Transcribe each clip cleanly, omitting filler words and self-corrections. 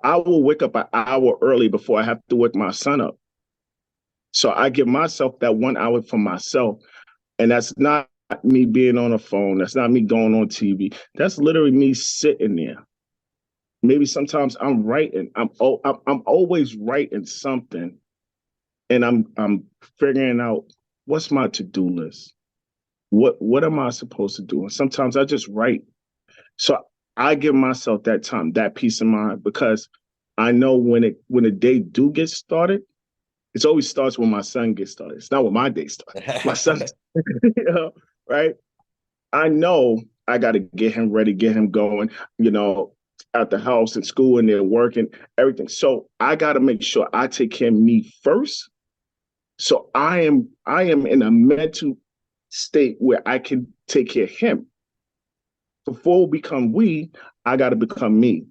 I will wake up an hour early before I have to wake my son up. So I give myself that 1 hour for myself. And that's not me being on a phone. That's not me going on TV. That's literally me sitting there. Maybe sometimes I'm writing. I'm always writing something, and I'm figuring out what's my to-do list. What am I supposed to do? And sometimes I just write. So I give myself that time, that peace of mind, because I know when the day do get started, it always starts when my son gets started. It's not when my day starts. My son, you know, right? I know I got to get him ready, get him going, you know, at the house and school and they're working, everything. So I got to make sure I take care of me first. So I am in a mental state where I can take care of him. Before we become we, I got to become me.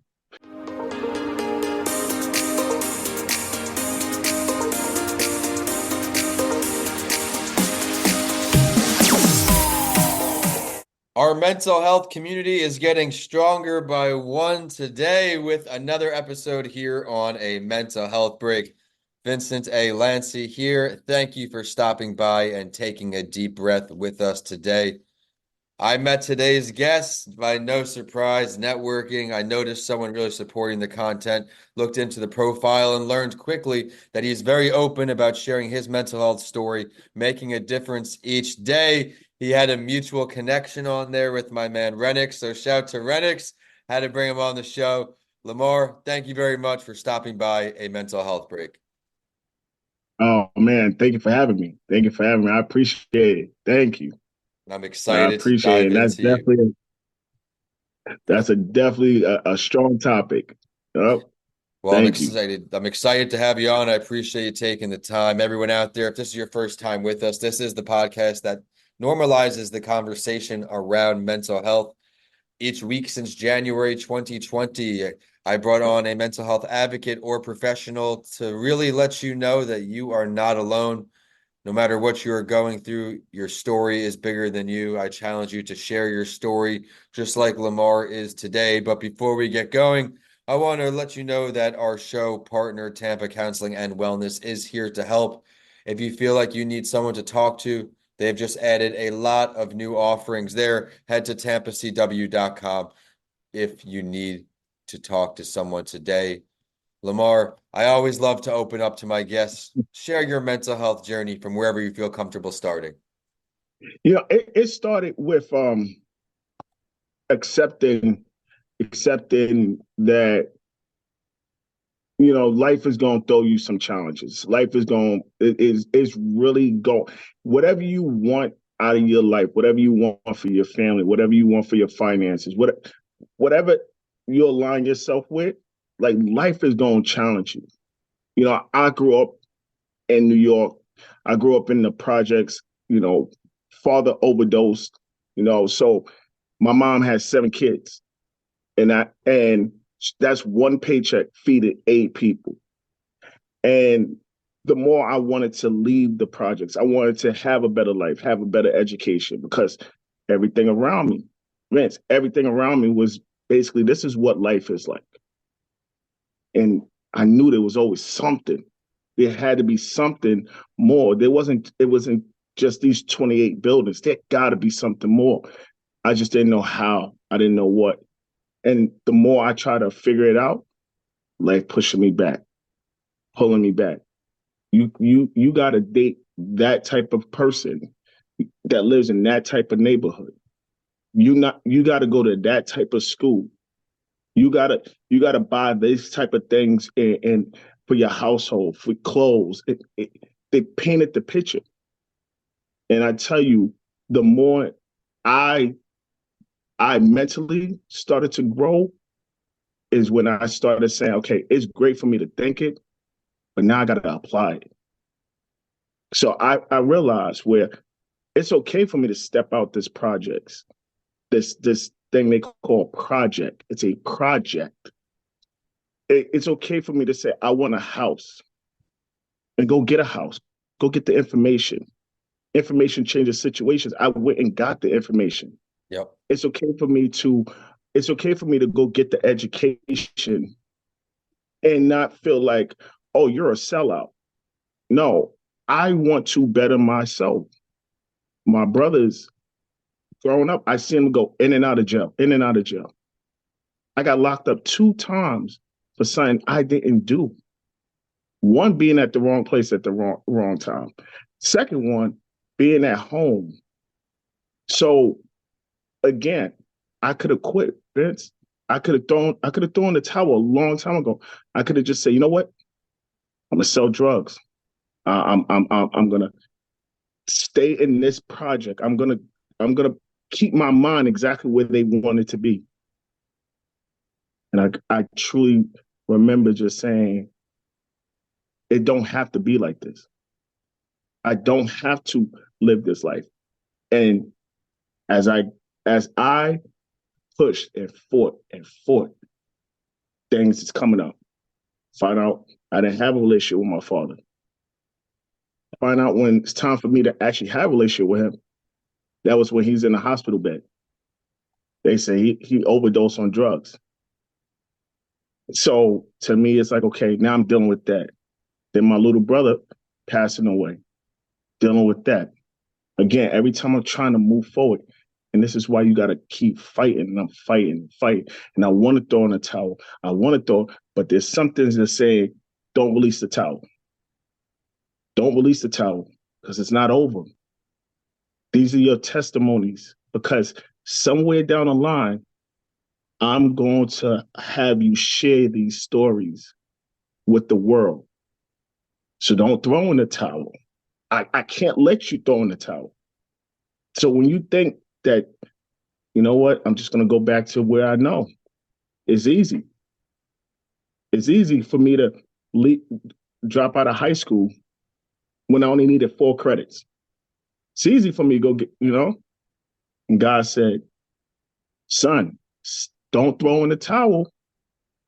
Our mental health community is getting stronger by one today with another episode here on a mental health break. Vincent A. Lancy here. Thank you for stopping by and taking a deep breath with us today. I met today's guest by no surprise, networking. I noticed someone really supporting the content, looked into the profile, and learned quickly that he's very open about sharing his mental health story, making a difference each day. He had a mutual connection on there with my man Renix. So shout to Renix. Had to bring him on the show. Lemar, thank you very much for stopping by a mental health break. Oh man, thank you for having me. Thank you for having me. I appreciate it. Thank you. I'm I excited to appreciate it. dive And into you. that's a definitely a strong topic. Oh, Well, I'm thank you. excited. I'm excited to have you on. I appreciate you taking the time. Everyone out there, if this is your first time with us, this is the podcast that normalizes the conversation around mental health. Each week since January 2020, I brought on a mental health advocate or professional to really let you know that you are not alone. No matter what you are going through, your story is bigger than you. I challenge you to share your story, just like Lemar is today. But before we get going, I want to let you know that our show partner, Tampa Counseling and Wellness, is here to help. If you feel like you need someone to talk to, they've just added a lot of new offerings there. Head to tampacw.com if you need to talk to someone today. Lemar, I always love to open up to my guests. Share your mental health journey from wherever you feel comfortable starting. It started with accepting accepting that life is going to throw you some challenges. Life is going is really going whatever you want out of your life, whatever you want for your family, whatever you want for your finances, whatever you align yourself with, like life is going to challenge you. I grew up in New York. I grew up in the projects. Father overdosed. So my mom had 7 kids, and that's one paycheck feeding 8 people. And the more I wanted to leave the projects, I wanted to have a better life, have a better education, because everything around me, Vince, everything around me was basically this is what life is like. And I knew there was always something. There had to be something more. It wasn't just these 28 buildings. There got to be something more. I just didn't know how. I didn't know what. And the more I try to figure it out, life pushing me back, pulling me back. You got to date that type of person that lives in that type of neighborhood. You got to go to that type of school. You gotta buy these type of things and for your household, for clothes. They painted the picture, and I tell you, the more I I mentally started to grow is when I started saying, okay, it's great for me to think it, but now I got to apply it. So I realized where it's okay for me to step out this projects, this thing they call project. It's a project. It's okay for me to say I want a house and go get a house, go get the information. Information changes situations. I went and got the information. Yep. It's okay for me to it's okay for me to go get the education and not feel like, oh, you're a sellout. No, I want to better myself. My brothers growing up, I seen them go in and out of jail, in and out of jail. I got locked up 2 times for something I didn't do. One being at the wrong place at the wrong time. Second one, being at home. So again, I could have quit, Vince. I could have thrown the towel a long time ago. I could have just said, you know what? I'm gonna sell drugs. I'm gonna stay in this project. I'm gonna keep my mind exactly where they want it to be. And I truly remember just saying, it don't have to be like this. I don't have to live this life. And as I pushed and fought, things is coming up. Find out I didn't have a relationship with my father. Find out when it's time for me to actually have a relationship with him. That was when he's in the hospital bed. They say he overdosed on drugs. So to me, it's like, okay, now I'm dealing with that. Then my little brother passing away, dealing with that. Again, every time I'm trying to move forward, and this is why you got to keep fighting, and I'm fighting, and I want to throw in a towel. I want to throw, but there's something that say, don't release the towel. Don't release the towel because it's not over. These are your testimonies because somewhere down the line, I'm going to have you share these stories with the world. So don't throw in the towel. I can't let you throw in the towel. So when you think that, you know what, I'm just going to go back to where I know, it's easy. It's easy for me to drop out of high school when I only needed 4 credits. It's easy for me to go get, and God said, son, don't throw in the towel.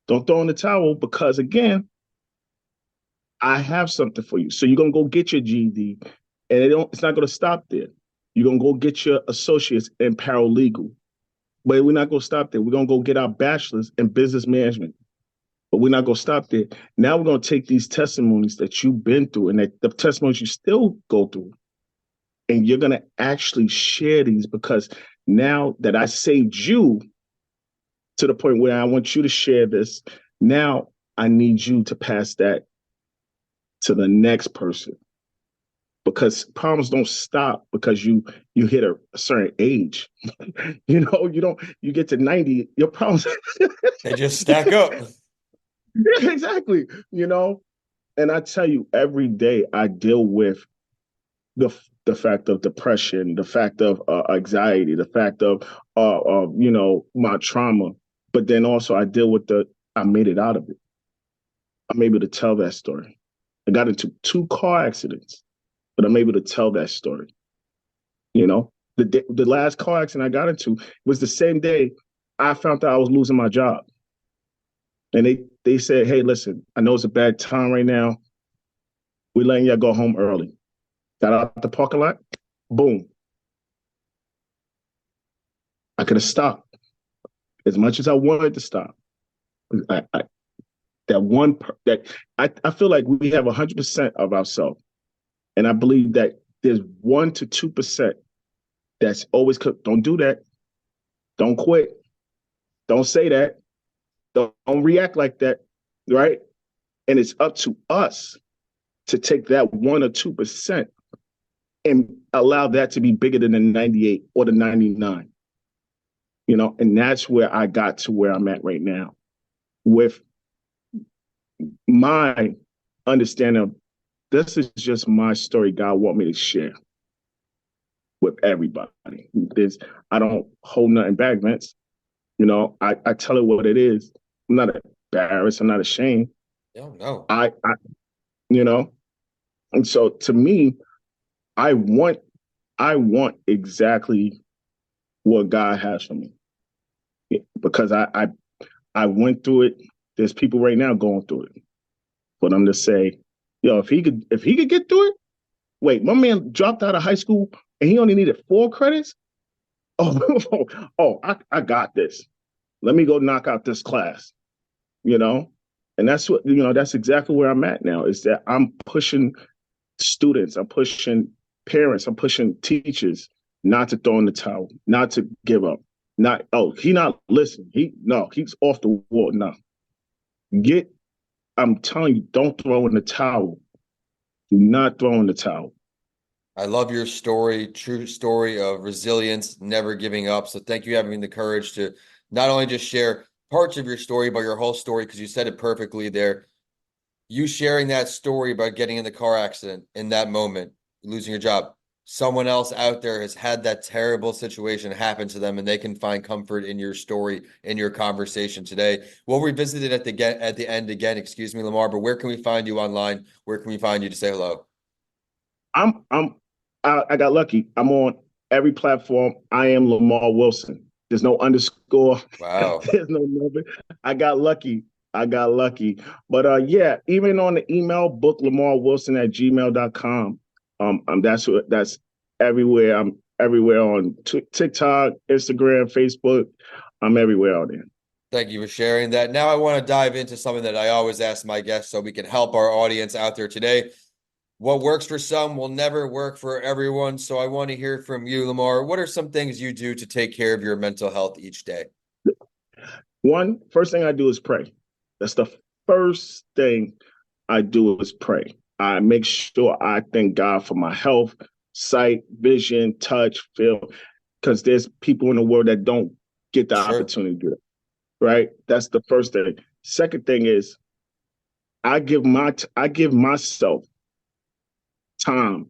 Don't throw in the towel because, again, I have something for you. So you're going to go get your GED, and it's not going to stop there. You're going to go get your associates in paralegal. But we're not going to stop there. We're going to go get our bachelor's in business management. But we're not going to stop there. Now we're going to take these testimonies that you've been through and that the testimonies you still go through, and you're going to actually share these because now that I saved you to the point where I want you to share this, now I need you to pass that to the next person. Because problems don't stop because you hit a certain age. You get to 90, your problems they just stack up. Yeah, exactly. And I tell you, every day I deal with the fact of depression, the fact of anxiety, the fact of my trauma. But then also I deal with I made it out of it. I'm able to tell that story. I got into 2 car accidents, but I'm able to tell that story. The last car accident I got into was the same day I found out I was losing my job. And they said, hey, listen, I know it's a bad time right now. We're letting y'all go home early. Got out the parking lot, boom. I could have stopped as much as I wanted to stop. I feel like we have 100% of ourselves. And I believe that there's 1 to 2% that's always, don't do that. Don't quit. Don't say that. Don't react like that, right? And it's up to us to take that 1 or 2% and allow that to be bigger than the 98 or the 99. And that's where I got to where I'm at right now with my understanding of this is just my story God want me to share with everybody. I don't hold nothing back, Vince. I tell it what it is. I'm not embarrassed. I'm not ashamed. No. And so to me, I want exactly what God has for me because I went through it. There's people right now going through it. For them to say, yo, if he could get through it, wait, my man dropped out of high school and he only needed 4 credits. I got this. Let me go knock out this class. And that's what, that's exactly where I'm at now, is that I'm pushing students, I'm pushing parents, I'm pushing teachers not to throw in the towel, not to give up. Not, oh, he not listening. He's off the wall. No. Get, I'm telling you, don't throw in the towel. Do not throw in the towel. I love your story, true story of resilience, never giving up. So thank you for having the courage to not only just share parts of your story, but your whole story, because you said it perfectly there. You sharing that story about getting in the car accident in that moment, losing your job. Someone else out there has had that terrible situation happen to them, and they can find comfort in your story, in your conversation today. We'll revisit it at the end again. Excuse me, Lemar, but where can we find you online? Where can we find you to say hello? I'm I'm I got lucky. I'm on every platform. I am Lemar Wilson. There's no underscore. Wow. There's no number. I got lucky. I got lucky. But yeah, even on the email, book LamarWilson@gmail.com. That's everywhere. I'm everywhere on TikTok, Instagram, Facebook. I'm everywhere out there. Thank you for sharing that. Now I want to dive into something that I always ask my guests so we can help our audience out there today. What works for some will never work for everyone. So I want to hear from you, Lemar. What are some things you do to take care of your mental health each day? First thing I do is pray. That's the first thing I do is pray. I make sure I thank God for my health, sight, vision, touch, feel, because there's people in the world that don't get the Sure. opportunity to do it. Right? That's the first thing. Second thing is I give myself time.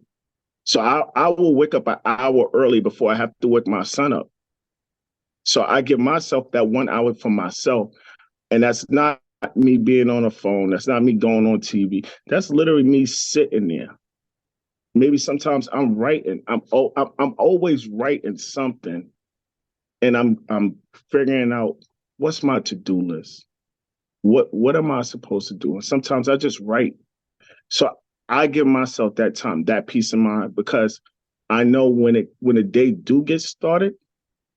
So I will wake up an hour early before I have to wake my son up. So I give myself that 1 hour for myself. And that's not me being on a phone. That's not me going on TV. That's literally me sitting there. Maybe sometimes I'm writing. I'm always writing something, and I'm figuring out what's my to-do list. What am I supposed to do? And sometimes I just write. So I give myself that time, that peace of mind, because I know when the day do get started,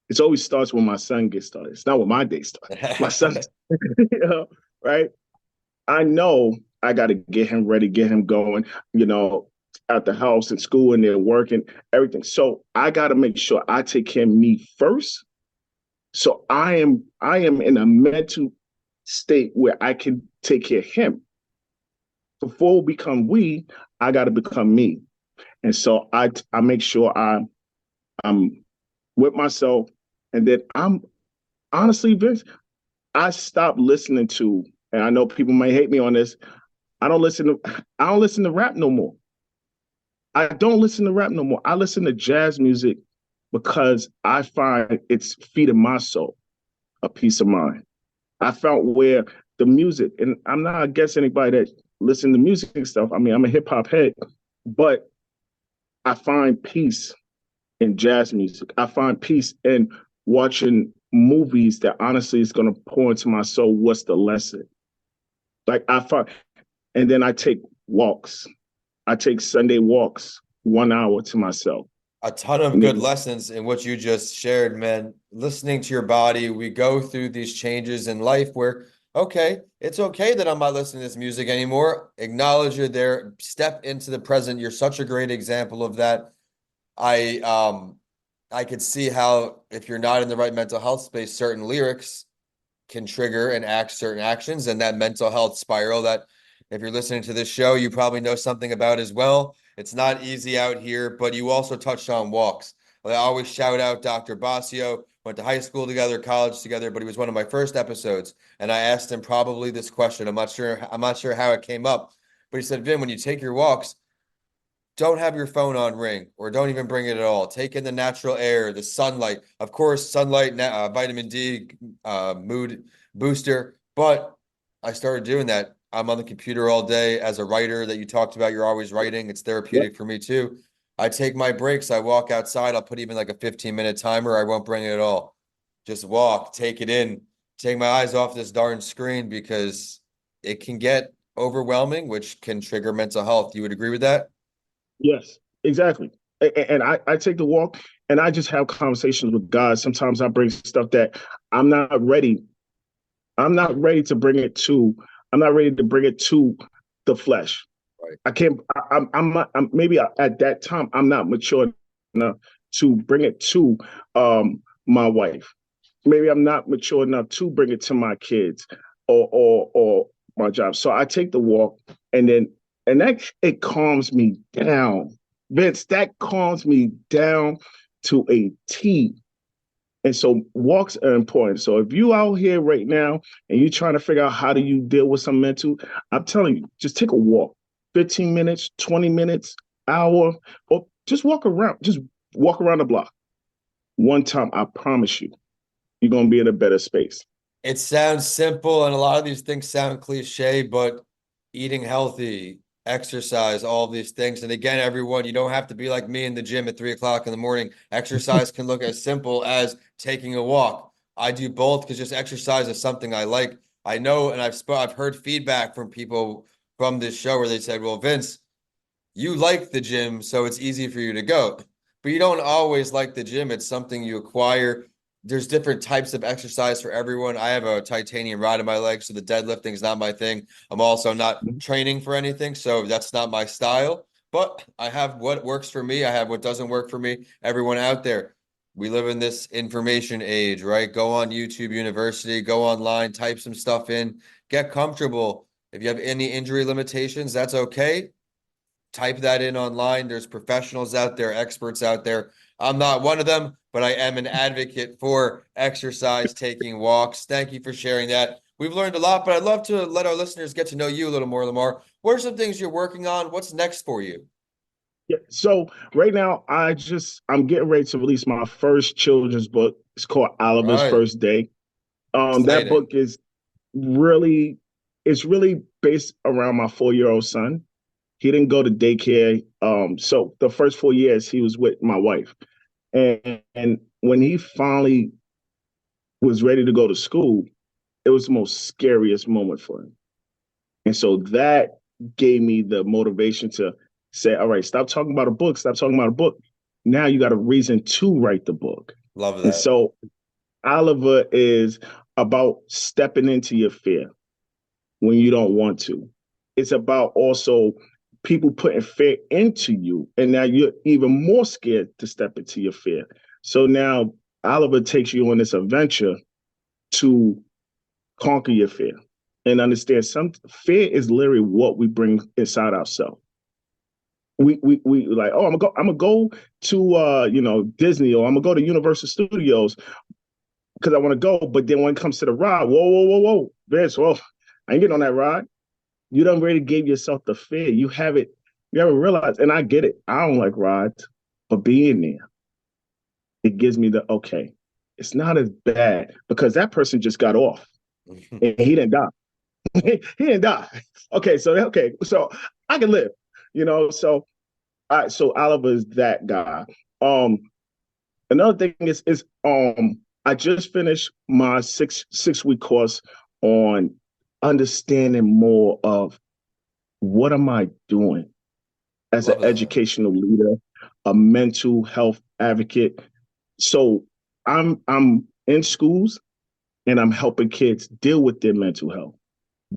it always starts when my son gets started. It's not when my day starts. My son, right? I know I got to get him ready, get him going, at the house and school and they're working, everything. So I got to make sure I take care of me first. So I am in a mental state where I can take care of him. Before we become we, I got to become me. And so I make sure I'm with myself, and then I'm honestly, Vince, I stopped listening to, and I know people may hate me on this. I don't listen to rap no more. I don't listen to rap no more. I listen to jazz music because I find it's feeding my soul a peace of mind. I found where the music, and I'm not against anybody that listen to music and stuff. I mean, I'm a hip hop head, but I find peace in jazz music. I find peace in watching movies that honestly is going to pour into my soul. What's the lesson? Like I find, and then I take walks. I take Sunday walks, 1 hour to myself. A ton of good Maybe. lessons in what you just shared, man. Listening to your body, we go through these changes in life where, okay, it's okay that I'm not listening to this music anymore. Acknowledge you're there, step into the present. You're such a great example of that. I I could see how if you're not in the right mental health space, certain lyrics can trigger and act certain actions, and that mental health spiral that if you're listening to this show, you probably know something about as well. It's not easy out here, but you also touched on walks. I always shout out Dr. Basio, went to high school together, college together, but he was one of my first episodes. And I asked him probably this question. I'm not sure how it came up, but he said, Vin, when you take your walks, don't have your phone on ring or don't even bring it at all. Take in the natural air, the sunlight. Of course, sunlight, vitamin D, mood booster. But I started doing that. I'm on the computer all day as a writer that you talked about. You're always writing. It's Yep. therapeutic for me too. I take my breaks. I walk outside. I'll put even like a 15-minute timer. I won't bring it at all. Just walk, take it in, take my eyes off this darn screen because it can get overwhelming, which can trigger mental health. You would agree with that? Yes, exactly. And I take the walk and I just have conversations with God. Sometimes I bring stuff that I'm not ready. I'm not ready to bring it to I'm not ready to bring it to the flesh. Right. I can't. I'm not. Maybe at that time I'm not mature enough to bring it to my wife. Maybe I'm not mature enough to bring it to my kids or my job. So I take the walk, and then and that it calms me down, Vince. That calms me down to a T. And so walks are important. So if you out here right now and you're trying to figure out how do you deal with some mental, I'm telling you, just take a walk. 15 minutes, 20 minutes, hour, or just walk around. Just walk around the block. One time, I promise you, you're gonna be in a better space. It sounds simple, and a lot of these things sound cliche, but eating healthy, exercise, all these things. And again, everyone, you don't have to be like me in the gym at 3 o'clock in the morning. Exercise can look as simple as taking a walk. I do both because just exercise is something I like. I know, and I've heard feedback from people from this show where they said, "Well, Vince, you like the gym, so it's easy for you to go." But you don't always like the gym. It's something you acquire. There's different types of exercise for everyone. I have a titanium rod in my leg, so the deadlifting is not my thing. I'm also not training for anything, so that's not my style. But I have what works for me. I have what doesn't work for me. Everyone out there, we live in this information age, right? Go on YouTube University, go online, type some stuff in, get comfortable. If you have any injury limitations, that's okay. Type that in online. There's professionals out there, experts out there. I'm not one of them, but I am an advocate for exercise, taking walks. Thank you for sharing that. We've learned a lot, but I'd love to let our listeners get to know you a little more, Lemar. What are some things you're working on? What's next for you? Yeah. So right now, I'm getting ready to release my first children's book. It's called Oliver's Right. First Day. That book Exciting. is really it's really based around my 4-year-old son. He didn't go to daycare. So the first 4 years he was with my wife. And when he finally was ready to go to school, it was the most scariest moment for him. And so that gave me the motivation to say, all right, stop talking about a book, stop talking about a book. Now you got a reason to write the book. Love And that. so Oliver is about stepping into your fear when you don't want to. It's about also people putting fear into you, and now you're even more scared to step into your fear. So now Oliver takes you on this adventure to conquer your fear and understand some fear is literally what we bring inside ourselves. We like, oh, I'm gonna go to Disney, or I'm gonna go to Universal Studios because I want to go. But then when it comes to the ride, whoa, Vince, whoa, I ain't getting on that ride. You done already gave yourself the fear. You haven't realized, and I get it. I don't like rides, but being there, it gives me the okay. It's not as bad because that person just got off and he didn't die. He didn't die. So I can live, So all right, so Oliver is that guy. Um, Another thing is I just finished my six week course on understanding more of what am I doing as an Love that. educational leader, a mental health advocate. So I'm in schools and I'm helping kids deal with their mental health,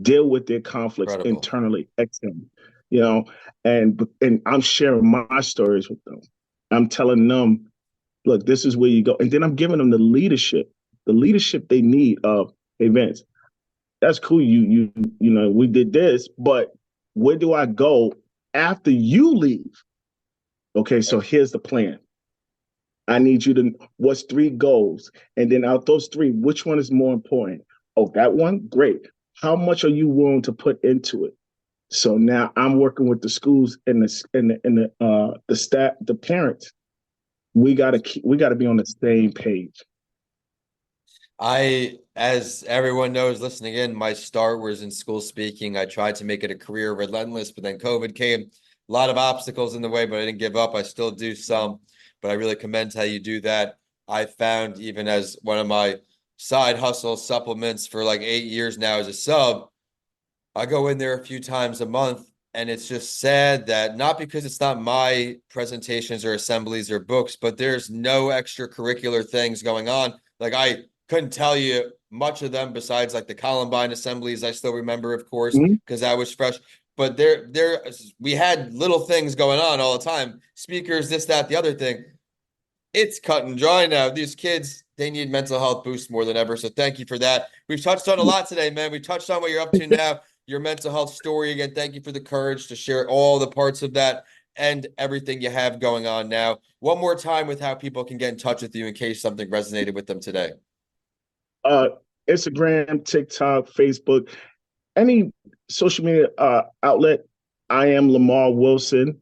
deal with their conflicts Incredible. internally, externally, you know, and I'm sharing my stories with them. I'm telling them, look, this is where you go. And then I'm giving them the leadership they need of events. That's cool. We did this, but where do I go after you leave? Okay, so Right. here's the plan. I need you to, what's three goals? And then out those three, which one is more important? Oh, that one? Great. How much are you willing to put into it? So now I'm working with the schools and the staff, the parents. We gotta be on the same page. As everyone knows, listening in, my start was in school speaking. I tried to make it a career, relentless, but then COVID came. A lot of obstacles in the way, but I didn't give up. I still do some, but I really commend how you do that. I found even as one of my side hustle supplements for like 8 years now as a sub, I go in there a few times a month, and it's just sad that not because it's not my presentations or assemblies or books, but there's no extracurricular things going on. Like I couldn't tell you much of them besides like the Columbine assemblies. I still remember, of course, Mhm. because I was fresh. But we had little things going on all the time. Speakers, this, that, the other thing. It's cut and dry now. These kids, they need mental health boost more than ever. So thank you for that. We've touched on a lot today, man. We touched on what you're up to now, your mental health story. Again, thank you for the courage to share all the parts of that and everything you have going on now. One more time with how people can get in touch with you in case something resonated with them today. Uh, Instagram, TikTok, Facebook, any social media outlet. I am Lemar Wilson.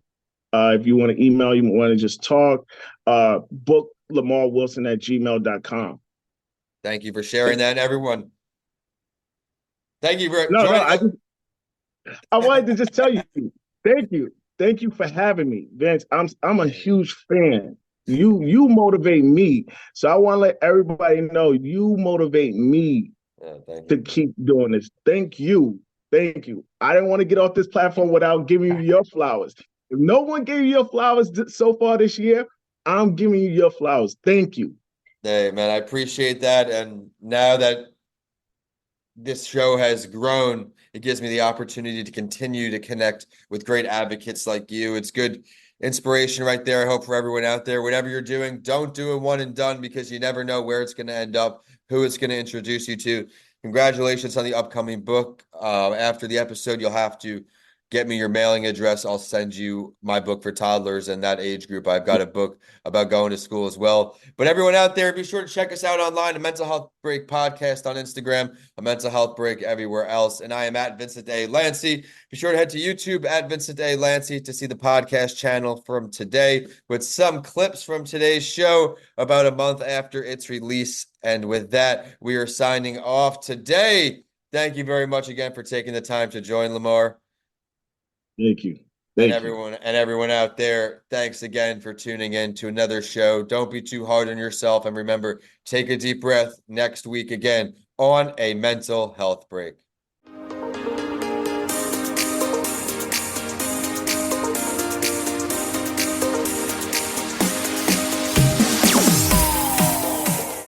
If you want to email, you want to just talk, book LamarWilson at gmail.com. Thank you for sharing that, everyone. Thank you for No, joining us. I wanted to just tell you, thank you for having me, Vince. I'm a huge fan. You motivate me, so I want to let everybody know you motivate me Thank to you. keep doing this. Thank you. I didn't want to get off this platform without giving you your flowers. If no one gave you your flowers so far this year, I'm giving you your flowers. Thank you. Hey, man, I appreciate that. And now that this show has grown, it gives me the opportunity to continue to connect with great advocates like you. It's good inspiration right there. I hope for everyone out there, whatever you're doing, don't do it one and done because you never know where it's going to end up, who it's going to introduce you to. Congratulations on the upcoming book. After the episode, you'll have to get me your mailing address. I'll send you my book for toddlers and that age group. I've got a book about going to school as well. But everyone out there, be sure to check us out online, a Mental Health Break podcast on Instagram, a Mental Health Break everywhere else. And I am at Vincent A. Lancy. Be sure to head to YouTube at Vincent A. Lancy to see the podcast channel from today with some clips from today's show about a month after its release. And with that, we are signing off today. Thank you very much again for taking the time to join, Lemar. Thank you. And Thank you. everyone out there, thanks again for tuning in to another show. Don't be too hard on yourself. And remember, take a deep breath next week again on a mental health break.